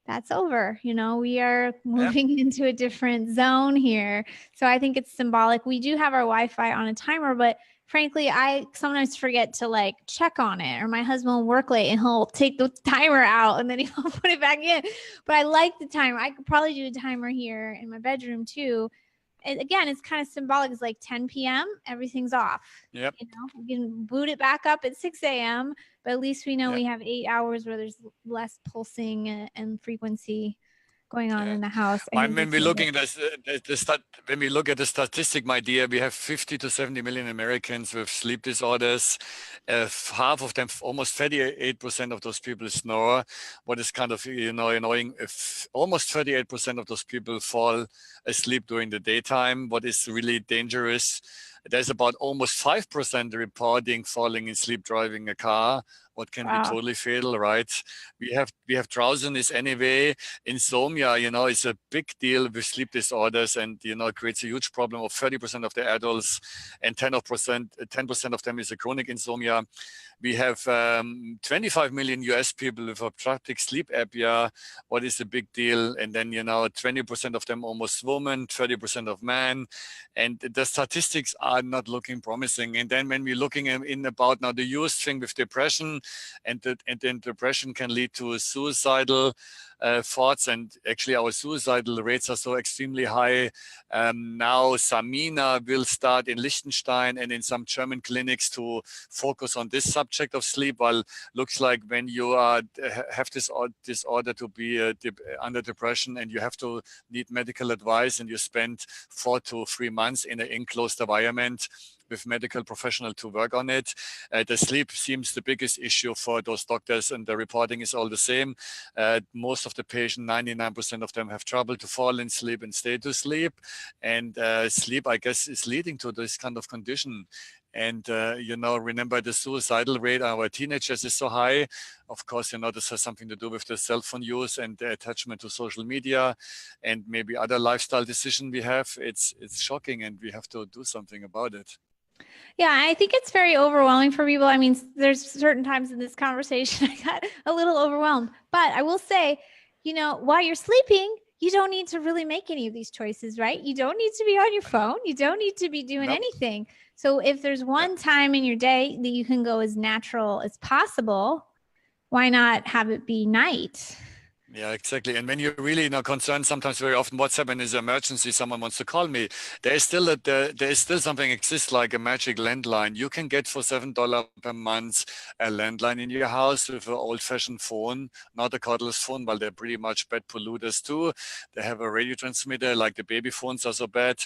that's over. We are moving into a different zone here. So I think it's symbolic. We do have our Wi-Fi on a timer, but frankly, I sometimes forget to check on it, or my husband will work late and he'll take the timer out and then he'll put it back in. But I like the timer. I could probably do a timer here in my bedroom too. And again, it's kind of symbolic. It's like 10 p.m. Everything's off. Yep. We can boot it back up at 6 a.m. But at least we know we have 8 hours where there's less pulsing and frequency going on in the house. When we look at the statistic, my dear, we have 50 to 70 million Americans with sleep disorders. Half of them, almost 38% of those people snore. What is kind of annoying? If almost 38% of those people fall asleep during the daytime. What is really dangerous? There's about almost 5% reporting falling in sleep driving a car, what can be totally fatal, right? We have drowsiness anyway. Insomnia, is a big deal with sleep disorders, and it creates a huge problem of 30% of the adults, and 10% of them is a chronic insomnia. We have 25 million US people with obstructive sleep apnea. What is the big deal? And then 20% of them almost women, 30% of men, and the statistics are not looking promising. And then when we're looking in about now the youth thing with depression, and then depression can lead to suicidal thoughts, and actually our suicidal rates are so extremely high. Now Samina will start in Liechtenstein and in some German clinics to focus on this subject of sleep. Well, looks like when you have this disorder to be under depression, and you have to need medical advice, and you spend 4 to 3 months in an enclosed environment with medical professional to work on it. The sleep seems the biggest issue for those doctors, and the reporting is all the same. Most of the patients, 99% of them, have trouble to fall in sleep and stay to sleep. And sleep, I guess, is leading to this kind of condition. And, remember the suicidal rate our teenagers is so high. Of course, this has something to do with the cell phone use and the attachment to social media and maybe other lifestyle decisions we have. It's shocking, and we have to do something about it. Yeah, I think it's very overwhelming for people. I mean, there's certain times in this conversation I got a little overwhelmed, but I will say, while you're sleeping, you don't need to really make any of these choices, right? You don't need to be on your phone. You don't need to be doing anything. So if there's one time in your day that you can go as natural as possible, why not have it be night? Yeah, exactly. And when you're really concerned, sometimes very often what's happened is an emergency, someone wants to call me. There is still something exists like a magic landline. You can get for $7 per month a landline in your house with an old-fashioned phone, not a cordless phone, but they're pretty much bad polluters too. They have a radio transmitter, like the baby phones are so bad.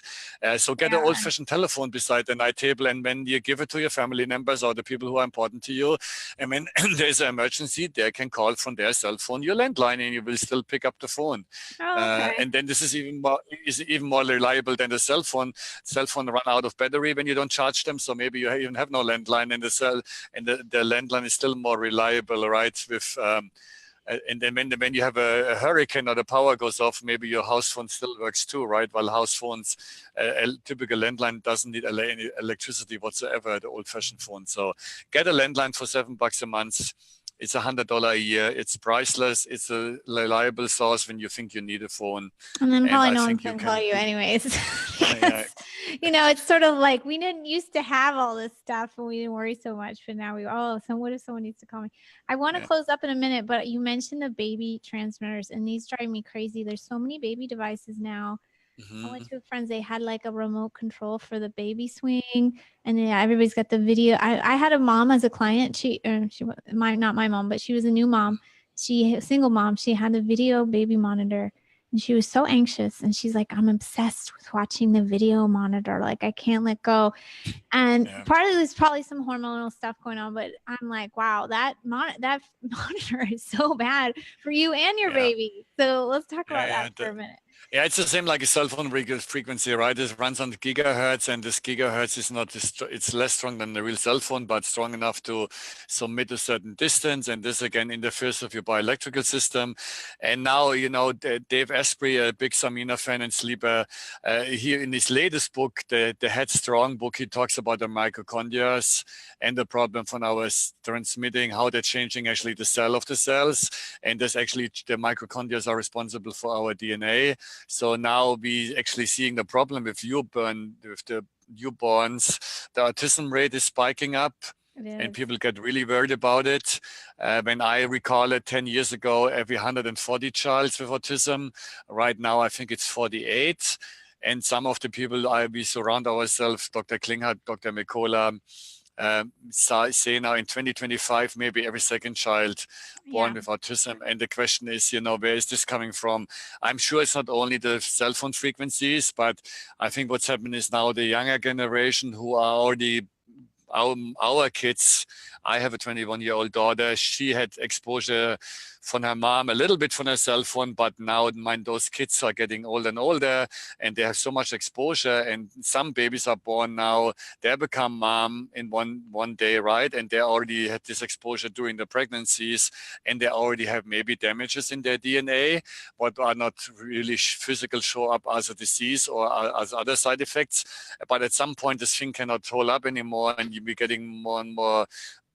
So get an old-fashioned telephone beside the night table, and when you give it to your family members or the people who are important to you, and when there's an emergency, they can call from their cell phone your landline, and you will still pick up the phone. And then this is even more reliable than the cell phone. Cell phone run out of battery when you don't charge them, so maybe you even have no landline, and the landline is still more reliable, right? With and then when you have a hurricane or the power goes off, maybe your house phone still works too, right? While house phones, a typical landline doesn't need any electricity whatsoever, the old-fashioned phone. So get a landline for $7 a month. It's $100 a year. It's priceless. It's a reliable source when you think you need a phone. And then probably no one can call you anyways. Because, it's sort of like we didn't used to have all this stuff and we didn't worry so much. But now so what if someone needs to call me? I want to close up in a minute, but you mentioned the baby transmitters, and these drive me crazy. There's so many baby devices now. I went to a friend's, they had like a remote control for the baby swing, and everybody's got the video. I had a mom as a client. She not my mom, but she was a new mom. A single mom. She had a video baby monitor, and she was so anxious. And she's like, I'm obsessed with watching the video monitor. Like, I can't let go. And part of it is probably some hormonal stuff going on, but I'm like, wow, that monitor is so bad for you and your baby. So let's talk about that for a minute. Yeah, it's the same like a cell phone frequency, right? It runs on gigahertz, and this gigahertz is not, it's less strong than the real cell phone, but strong enough to submit a certain distance. And this again interferes with your bioelectrical system. And now, Dave Asprey, a big Samina fan and sleeper, here in his latest book, the Headstrong book, he talks about the mitochondria and the problem from our transmitting, how they're changing actually the cell of the cells. And there's actually the mitochondria are responsible for our DNA. So now we actually seeing the problem with the newborns. The autism rate is spiking up, and people get really worried about it. When I recall it 10 years ago, every 140 childs with autism. Right now, I think it's 48. And some of the people we surround ourselves, Dr. Klinghardt, Dr. Mikola, say now in 2025, maybe every second child born with autism. And the question is, where is this coming from? I'm sure it's not only the cell phone frequencies, but I think what's happening is now the younger generation who are already our kids. I have a 21-year-old daughter. She had exposure from her mom, a little bit from her cell phone, but now those kids are getting older and older, and they have so much exposure. And some babies are born now, they become mom in one day, right? And they already had this exposure during the pregnancies, and they already have maybe damages in their DNA, but are not really physical show up as a disease or as other side effects. But at some point, this thing cannot hold up anymore, and you'll be getting more and more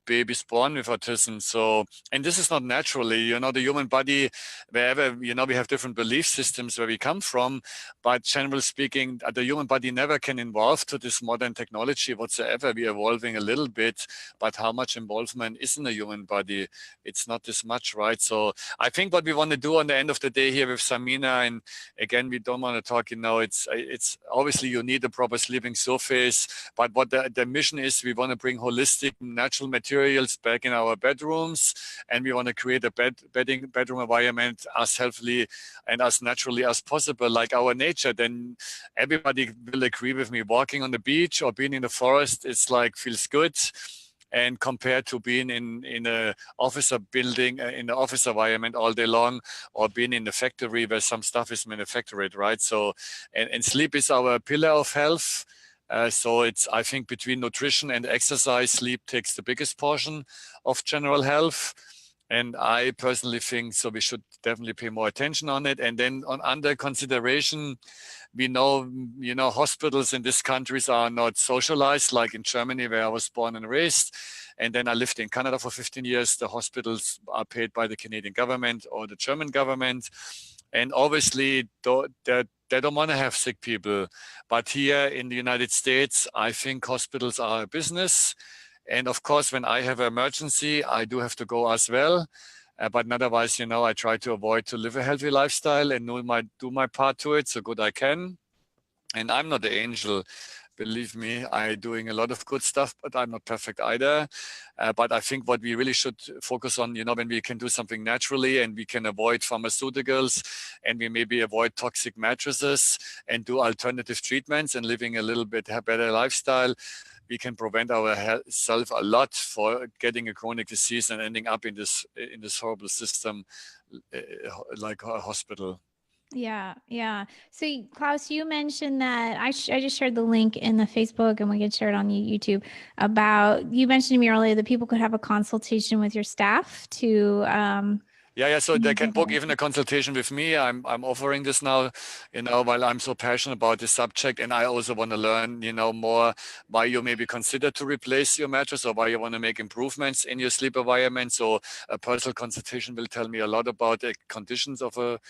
babies born with autism. So, and this is not naturally, the human body, wherever, we have different belief systems where we come from, but generally speaking, the human body never can evolve to this modern technology whatsoever. We're evolving a little bit, but how much involvement is in the human body? It's not this much, right? So I think what we want to do on the end of the day here with Samina, and again, we don't want to talk, it's obviously you need a proper sleeping surface, but what the mission is, we want to bring holistic, natural materials back in our bedrooms, and we want to create a bedroom environment as healthily and as naturally as possible, like our nature. Then everybody will agree with me. Walking on the beach or being in the forest, it's like feels good. And compared to being in a office building, in the office environment all day long, or being in the factory where some stuff is manufactured, right? So, and sleep is our pillar of health. So it's, I think, between nutrition and exercise, sleep takes the biggest portion of general health. And I personally think so we should definitely pay more attention on it. And then under consideration, we know, hospitals in these countries are not socialized like in Germany, where I was born and raised. And then I lived in Canada for 15 years. The hospitals are paid by the Canadian government or the German government. And obviously, they don't want to have sick people. But here in the United States, I think hospitals are a business. And of course, when I have an emergency, I do have to go as well. But otherwise, I try to avoid to live a healthy lifestyle and do my part to it so good I can. And I'm not the angel. Believe me, I'm doing a lot of good stuff, but I'm not perfect either. But I think what we really should focus on, when we can do something naturally and we can avoid pharmaceuticals and we maybe avoid toxic mattresses and do alternative treatments and living a little bit better lifestyle, we can prevent ourselves a lot for getting a chronic disease and ending up in this horrible system like a hospital. Yeah, yeah. So, Klaus, you mentioned that I just shared the link in the Facebook, and we can share it on YouTube. You mentioned to me earlier that people could have a consultation with your staff to. Yeah. So they can book even a consultation with me. I'm offering this now, while I'm so passionate about this subject, and I also want to learn, more why you maybe consider to replace your mattress or why you want to make improvements in your sleep environment. So a personal consultation will tell me a lot about the conditions of a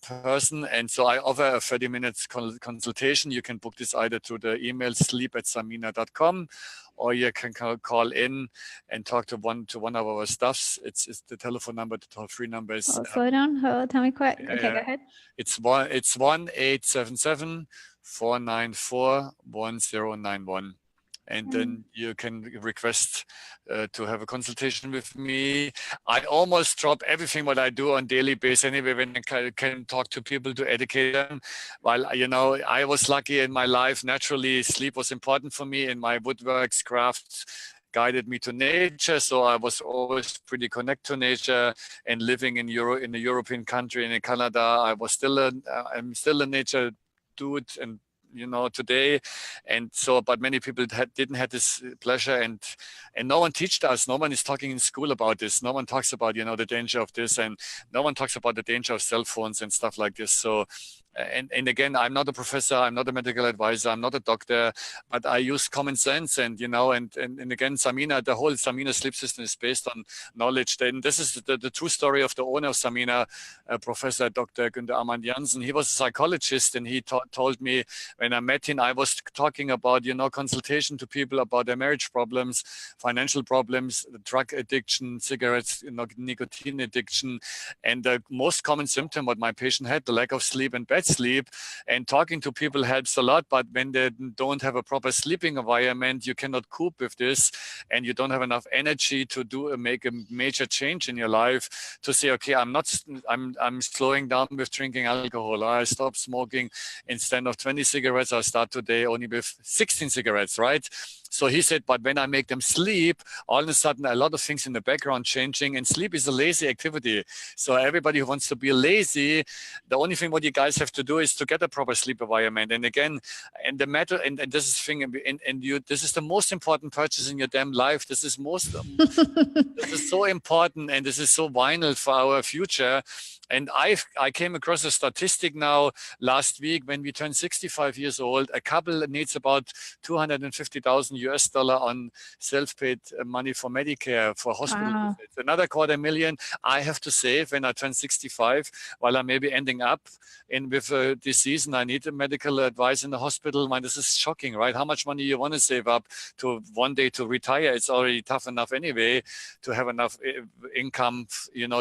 person. And so I offer a 30 minutes consultation. You can book this either through the email sleep@samina.com, or you can call in and talk to one of our staffs. It's the telephone number, the toll-free number is. Slow down. Tell me quick. Okay, go ahead. It's 1-877-494-1091. And then you can request to have a consultation with me. I almost drop everything what I do on daily basis anyway when I can talk to people to educate them. While, I was lucky in my life. Naturally, sleep was important for me in my woodworks craft. Guided me to nature, so I was always pretty connected to nature. And living in a European country and in Canada, I'm still a nature dude, and today. And so, but many people didn't have this pleasure, and no one taught us. No one is talking in school about this. No one talks about, the danger of this, and no one talks about the danger of cell phones and stuff like this. So, and again, I'm not a professor, I'm not a medical advisor, I'm not a doctor, but I use common sense. And, and again, the whole Salina Sleep System is based on knowledge. Then this is the true story of the owner of Salina, Professor Dr. Günther Armand Janssen. He was a psychologist, and he told me when I met him, I was talking about, consultation to people about their marriage problems, financial problems, drug addiction, cigarettes, nicotine addiction. And the most common symptom what my patient had, the lack of sleep and bad sleep. And talking to people helps a lot, but when they don't have a proper sleeping environment, you cannot cope with this, and you don't have enough energy to make a major change in your life to say, okay, I'm slowing down with drinking alcohol. I stop smoking. Instead of 20 cigarettes, I start today only with 16 cigarettes, right? So he said, but when I make them sleep, all of a sudden a lot of things in the background changing, and sleep is a lazy activity. So everybody who wants to be lazy, the only thing what you guys have to do is to get a proper sleep environment. And again, and the matter, and this is thing, and you, this is the most important purchase in your damn life. This is this is so important, and this is so vital for our future. And I came across a statistic now last week. When we turn 65 years old, a couple needs about $250,000 on self-paid money for Medicare for hospital visits. Another $250,000 I have to save when I turn 65, while I may be ending up with a disease and I need a medical advice in the hospital. Man, this is shocking, right? How much money you want to save up to one day to retire? It's already tough enough anyway to have enough income,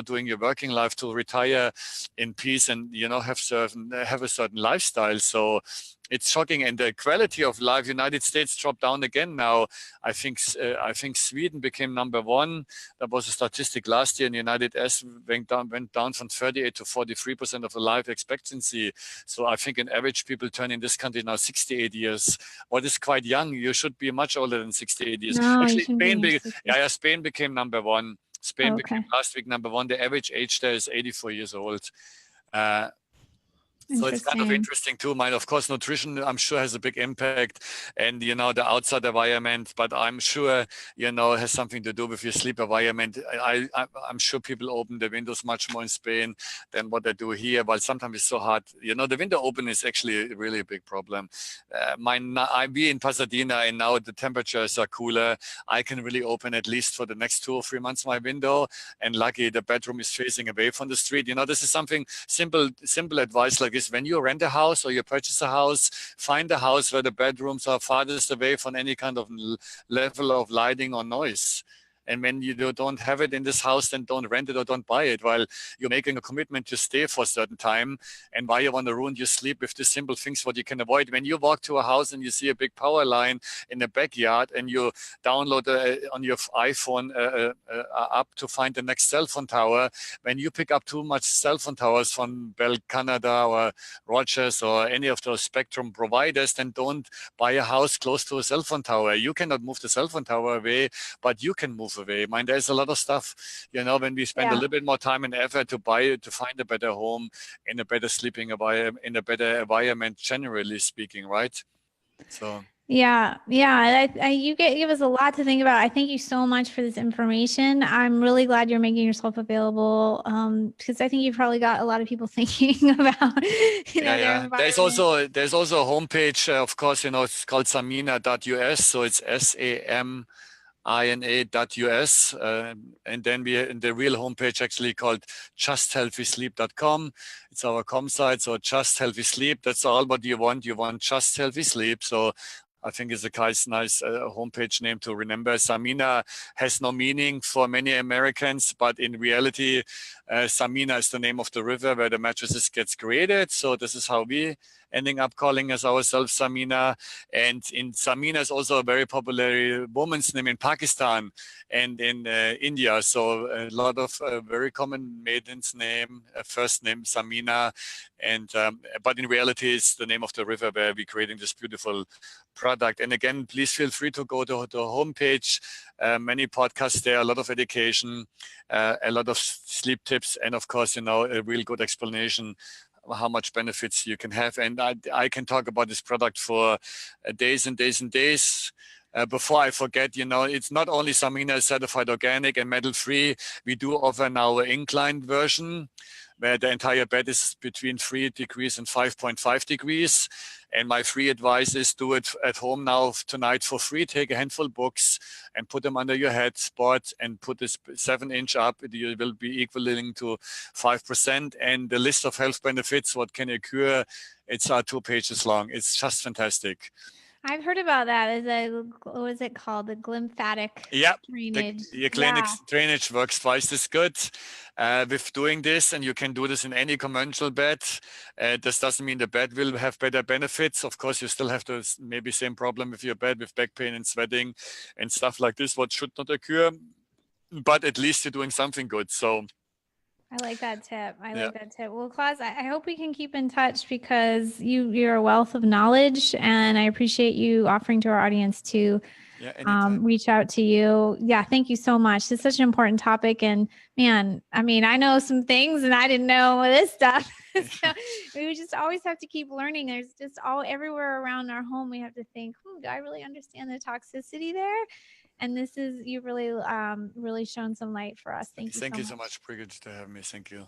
doing your working life to retire in peace and have a certain lifestyle. So it's shocking, and the quality of life. United States dropped down again now. I think Sweden became #1. That was a statistic last year. And United S went down from 38 to 43% of the life expectancy. So I think on average people turn in this country now 68 years. What is quite young. You should be much older than 68 years. No, actually, Spain became #1. Spain became last week #1. The average age there is 84 years old. So it's kind of interesting too. Of course, nutrition, I'm sure, has a big impact, and the outside environment. But I'm sure has something to do with your sleep environment. I'm sure people open the windows much more in Spain than what they do here. But sometimes it's so hard. The window open is actually really a big problem. I'm in Pasadena, and now the temperatures are cooler. I can really open at least for the next 2 or 3 months my window. And lucky the bedroom is facing away from the street. This is something simple advice like this. When you rent a house or you purchase a house, find a house where the bedrooms are farthest away from any kind of level of lighting or noise. And when you don't have it in this house, then don't rent it or don't buy it while you're making a commitment to stay for a certain time. And why you want to ruin your sleep with the simple things what you can avoid. When you walk to a house and you see a big power line in the backyard and you download on your iPhone app to find the next cell phone tower, when you pick up too much cell phone towers from Bell Canada or Rogers or any of those Spectrum providers, then don't buy a house close to a cell phone tower. You cannot move the cell phone tower away, but you can move away. There's a lot of stuff, when we spend a little bit more time and effort to find a better home in a better sleeping environment, in a better environment, generally speaking, right? So. Yeah. You give us a lot to think about. I thank you so much for this information. I'm really glad you're making yourself available because I think you've probably got a lot of people thinking about their environment. There's also a homepage, of course, it's called samina.us. So it's SAMINA.us, and then the real homepage actually called justhealthysleep.com. It's our com site, so Just Healthy Sleep. That's all what you want. You want just healthy sleep. So I think it's a nice homepage name to remember. Samina has no meaning for many Americans, but in reality, Samina is the name of the river where the mattresses gets created. So this is how we ending up calling ourselves Samina. And in Samina is also a very popular woman's name in Pakistan and in India. So a lot of very common maiden's name, first name Samina. And but in reality, it's the name of the river where we're creating this beautiful product. And again, please feel free to go to the homepage. Many podcasts there, a lot of education, a lot of sleep tips, and of course, a real good explanation how much benefits you can have. And I can talk about this product for days and days and days. Before I forget, it's not only Samina certified organic and metal-free. We do offer now an inclined version where the entire bed is between 3 degrees and 5.5 degrees. And my free advice is do it at home now tonight for free. Take a handful of books and put them under your head spot and put this 7-inch up. You will be equaling to 5%. And the list of health benefits, what can occur, it's 2 pages long. It's just fantastic. I've heard about that. What is it called? The glymphatic drainage. The clinic drainage works twice as good with doing this, and you can do this in any conventional bed. This doesn't mean the bed will have better benefits. Of course, you still have the maybe same problem with your bed with back pain and sweating and stuff like this, what should not occur. But at least you're doing something good. So I like that tip. I Yeah. like that tip. Well, Claus, I hope we can keep in touch because you're a wealth of knowledge, and I appreciate you offering to our audience to Yeah. Anytime. reach out to you. Yeah, thank you so much. It's such an important topic, and man, I mean, I know some things, and I didn't know this stuff. So we just always have to keep learning. There's just all everywhere around our home. We have to think, do I really understand the toxicity there? And this is you really, really shown some light for us. Thank you so Thank you so much. much, Brigitte, to have me. Thank you.